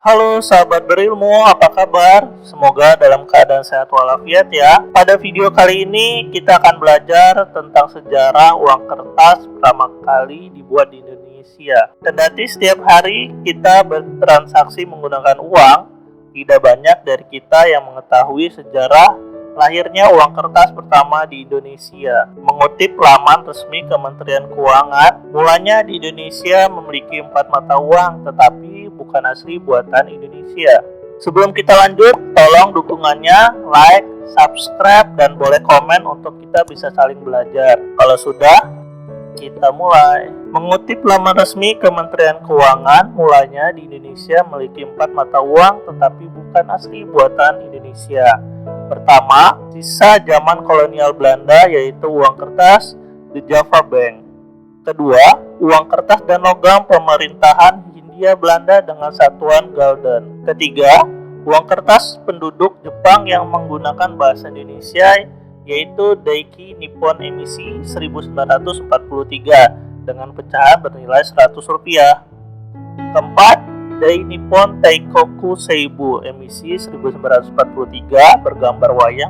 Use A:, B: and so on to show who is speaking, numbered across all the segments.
A: Halo sahabat berilmu, apa kabar? Semoga dalam keadaan sehat walafiat ya. Pada video kali ini kita akan belajar tentang sejarah uang kertas pertama kali dibuat di Indonesia. Kendati setiap hari kita bertransaksi menggunakan uang, tidak banyak dari kita yang mengetahui sejarah lahirnya uang kertas pertama di Indonesia. Mengutip laman resmi Kementerian Keuangan, mulanya di Indonesia memiliki 4 mata uang, tetapi bukan asli buatan Indonesia. Sebelum kita lanjut, tolong dukungannya, like, subscribe, dan boleh komen untuk kita bisa saling belajar. Kalau sudah, kita mulai. Mengutip laman resmi Kementerian Keuangan, mulanya di Indonesia memiliki 4 mata uang, tetapi bukan asli buatan Indonesia. Pertama, sisa zaman kolonial Belanda yaitu uang kertas The Java Bank. Kedua, uang kertas dan logam pemerintahan Hindia Belanda dengan satuan gulden. Ketiga, uang kertas penduduk Jepang yang menggunakan bahasa Indonesia yaitu Daiki Nippon emisi 1943 dengan pecahan bernilai Rp100. Keempat, Dai Nippon Taikoku Seibu emisi 1943 bergambar wayang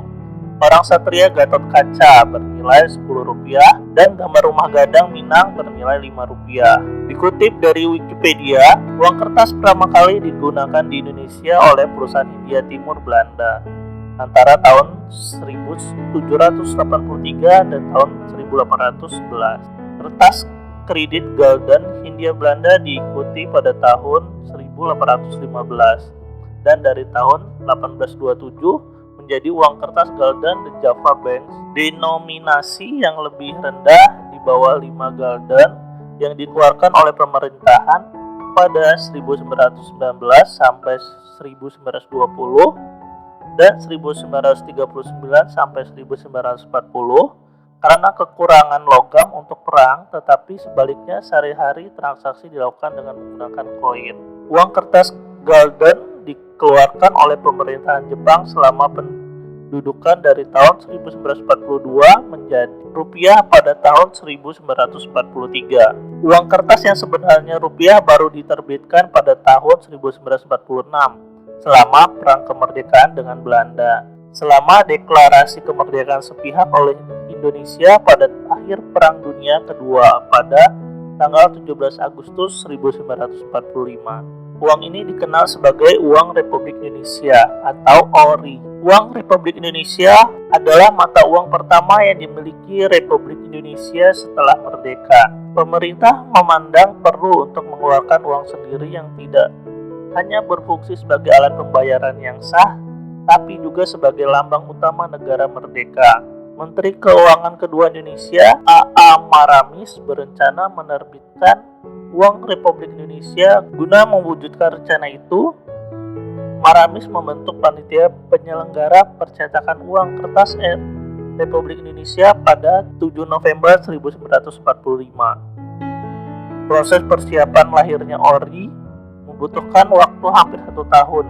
A: orang satria Gatot Kaca bernilai Rp10 dan gambar rumah gadang Minang bernilai Rp5. Dikutip dari Wikipedia, uang kertas pertama kali digunakan di Indonesia oleh perusahaan Hindia Timur Belanda antara tahun 1783 dan tahun 1811. Kertas kredit gulden Hindia Belanda diikuti pada tahun 1815 dan dari tahun 1827 menjadi uang kertas gulden The Java Bank. Denominasi yang lebih rendah di bawah 5 gulden yang dikeluarkan oleh pemerintahan pada 1919 sampai 1920 dan 1939 sampai 1940 karena kekurangan logam untuk perang, tetapi sebaliknya sehari-hari transaksi dilakukan dengan menggunakan koin. Uang kertas gulden dikeluarkan oleh pemerintahan Jepang selama pendudukan dari tahun 1942 menjadi rupiah pada tahun 1943. Uang kertas yang sebenarnya rupiah baru diterbitkan pada tahun 1946 selama Perang Kemerdekaan dengan Belanda. Selama deklarasi kemerdekaan sepihak oleh Indonesia pada akhir Perang Dunia Kedua pada tanggal 17 Agustus 1945. Uang ini dikenal sebagai Uang Republik Indonesia atau ORI. Uang Republik Indonesia adalah mata uang pertama yang dimiliki Republik Indonesia setelah merdeka. Pemerintah memandang perlu untuk mengeluarkan uang sendiri yang tidak hanya berfungsi sebagai alat pembayaran yang sah, tapi juga sebagai lambang utama negara merdeka. Menteri Keuangan kedua Indonesia, A.A. Maramis, berencana menerbitkan uang Republik Indonesia. Guna mewujudkan rencana itu, Maramis membentuk panitia penyelenggara percetakan uang kertas Republik Indonesia pada 7 November 1945. Proses persiapan lahirnya ORI membutuhkan waktu hampir 1 tahun.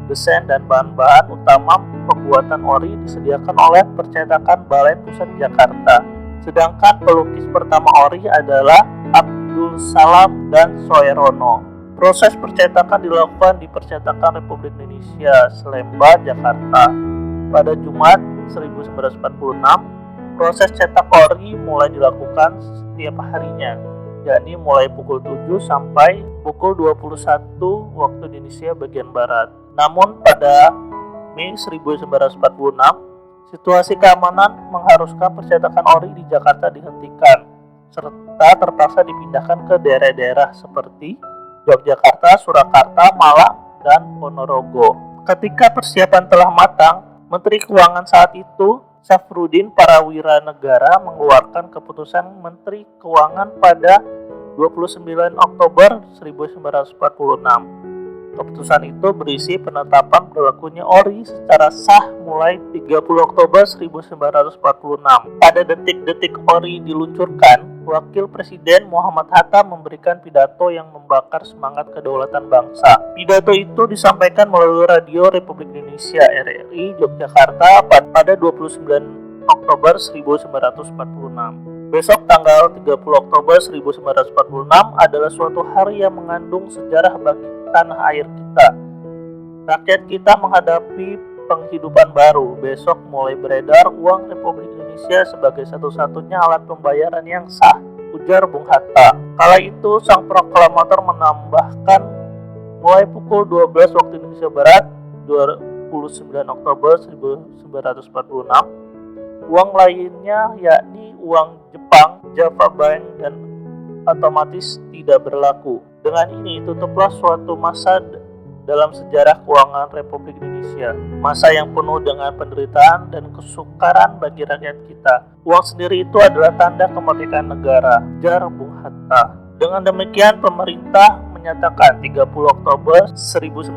A: Desain dan bahan-bahan utama pembuatan ORI disediakan oleh Percetakan Balai Pusat Jakarta. Sedangkan pelukis pertama ORI adalah Abdul Salam dan Soerono. Proses percetakan dilakukan di Percetakan Republik Indonesia, Selemba, Jakarta. Pada Jumat 1946, proses cetak ORI mulai dilakukan setiap harinya, yakni mulai pukul 7 sampai pukul 21 waktu Indonesia bagian Barat. Namun pada Mei 1946, situasi keamanan mengharuskan percetakan ORI di Jakarta dihentikan, serta terpaksa dipindahkan ke daerah-daerah seperti Yogyakarta, Surakarta, Malang, dan Ponorogo. Ketika persiapan telah matang, Menteri Keuangan saat itu, Safrudin Parawiranegara, mengeluarkan keputusan Menteri Keuangan pada 29 Oktober 1946. Keputusan itu berisi penetapan berlakunya ORI secara sah mulai 30 Oktober 1946. Pada detik-detik ORI diluncurkan, Wakil Presiden Muhammad Hatta memberikan pidato yang membakar semangat kedaulatan bangsa. Pidato itu disampaikan melalui Radio Republik Indonesia RRI Yogyakarta pada 29 Oktober 1946. Besok tanggal 30 Oktober 1946 adalah suatu hari yang mengandung sejarah bagi tanah air kita. Rakyat kita menghadapi penghidupan baru. Besok mulai beredar uang Republik Indonesia sebagai satu-satunya alat pembayaran yang sah, ujar Bung Hatta. Kala itu sang proklamator menambahkan, mulai pukul 12 waktu Indonesia Barat 29 Oktober 1946, uang lainnya yakni uang Jepang, Java Bank, dan otomatis tidak berlaku. Dengan ini tutuplah suatu masa dalam sejarah keuangan Republik Indonesia, masa yang penuh dengan penderitaan dan kesukaran bagi rakyat kita. Uang sendiri itu adalah tanda kemerdekaan negara, ujar Bung Hatta. Dengan demikian, pemerintah menyatakan 30 Oktober 1946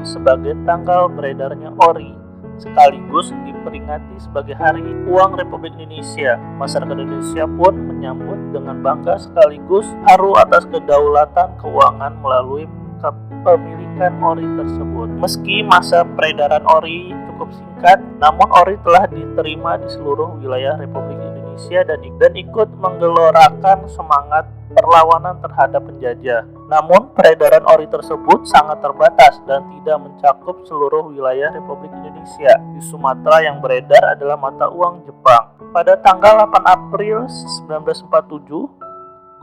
A: sebagai tanggal beredarnya ori, sekaligus diperingati sebagai Hari Uang Republik Indonesia. Masyarakat Indonesia pun menyambut dengan bangga sekaligus haru atas kedaulatan keuangan melalui kepemilikan ori tersebut. Meski masa peredaran ori cukup singkat, namun ori telah diterima di seluruh wilayah Republik Indonesia dan ikut menggelorakan semangat perlawanan terhadap penjajah. Namun peredaran ori tersebut sangat terbatas dan tidak mencakup seluruh wilayah Republik Indonesia. Di Sumatera yang beredar adalah mata uang Jepang. Pada tanggal 8 April 1947,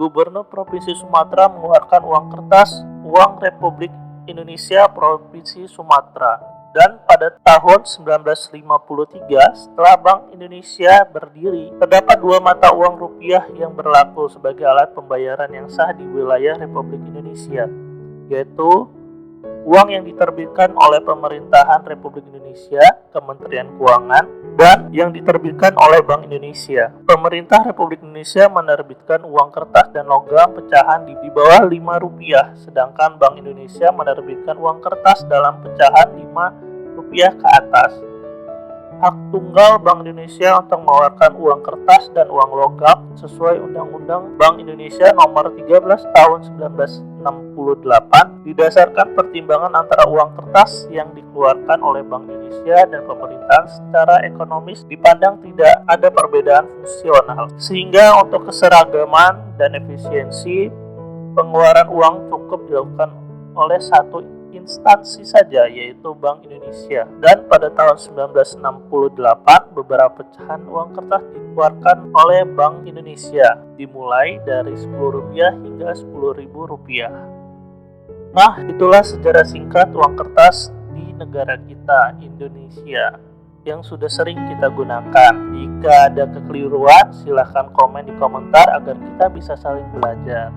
A: Gubernur Provinsi Sumatera mengeluarkan uang kertas uang Republik Indonesia Provinsi Sumatera. Dan pada tahun 1953, setelah Bank Indonesia berdiri, terdapat dua mata uang rupiah yang berlaku sebagai alat pembayaran yang sah di wilayah Republik Indonesia, yaitu uang yang diterbitkan oleh Pemerintahan Republik Indonesia, Kementerian Keuangan, dan yang diterbitkan oleh Bank Indonesia. Pemerintah Republik Indonesia menerbitkan uang kertas dan logam pecahan di bawah Rp5, sedangkan Bank Indonesia menerbitkan uang kertas dalam pecahan Rp5 ke atas. Hak tunggal Bank Indonesia untuk mengeluarkan uang kertas dan uang logam sesuai Undang-Undang Bank Indonesia Nomor 13 Tahun 1968 didasarkan pertimbangan antara uang kertas yang dikeluarkan oleh Bank Indonesia dan pemerintahan secara ekonomis dipandang tidak ada perbedaan fungsional, sehingga untuk keseragaman dan efisiensi pengeluaran uang cukup dilakukan oleh satu instansi saja, yaitu Bank Indonesia. Dan pada tahun 1968 beberapa pecahan uang kertas dikeluarkan oleh Bank Indonesia, dimulai dari Rp10 hingga Rp10.000. Nah, itulah sejarah singkat uang kertas di negara kita, Indonesia, yang sudah sering kita gunakan. Jika ada kekeliruan, silahkan komen di komentar agar kita bisa saling belajar.